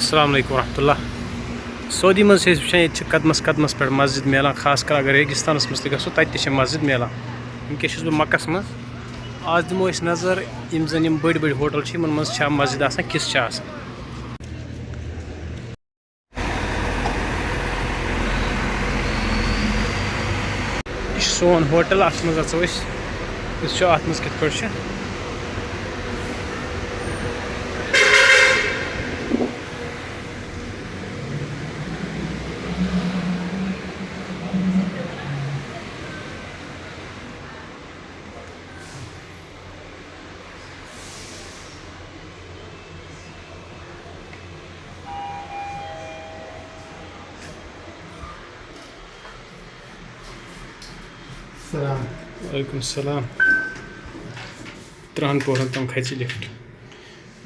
अस्सलाम वालेकुम रहमतुल्लाह। सऊदी मज़ वुचान कदमस कदमस पे मस्जिद मिलान, खास कर अगर रेगिस्तान मज गो तत मस्जिद मिलान। वनकस बह मक्कस मज। आज दिमो नज़र यम जन बड़ बड़ होटल मज मस्जिद आसान किस आसान। यह सोन होटल, अत मज अचो अत मज कित पे वालेकुम सलाम। 3 पोहरन तम खच लिफ्ट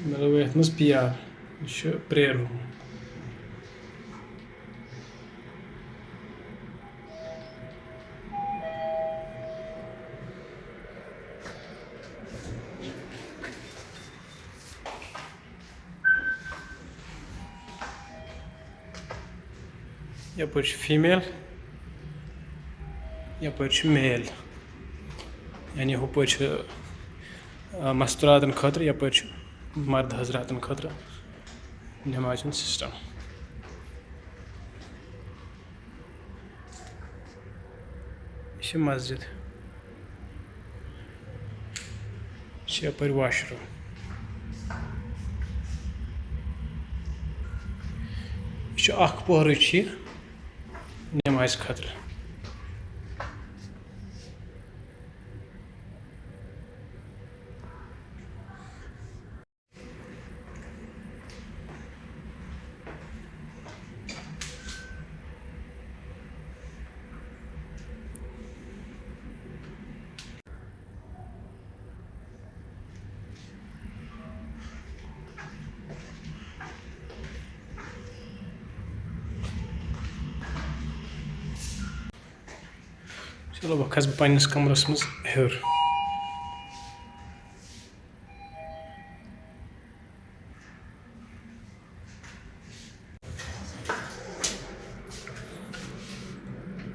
मतलब ये मज PR प्रेयर रूम। यपर फीमेल यपर मेल, यानी हुपर मस्तूरातन खतर, यपर मर्द हजरातन खतर नमाज सिस्टम। यह मस्जिद, यपर वाशरूम। यह पोहर नमाज खतर। चलो वह खस पन्नस कमरस मज हेर।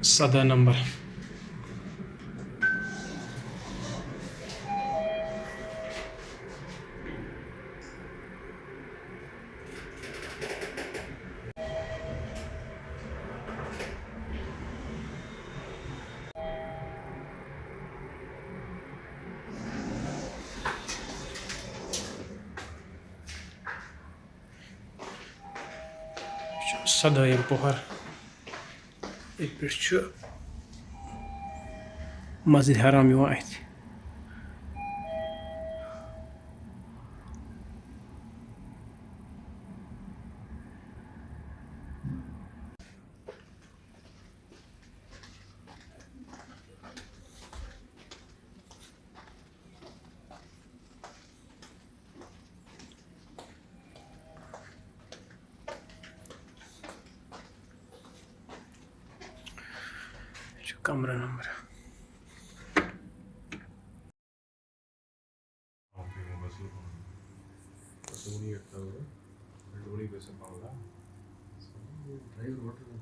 सदा नंबर। सदायम पोहर ये पे मस्जिद हराम अत। कमरा नंबर। ड्राइवर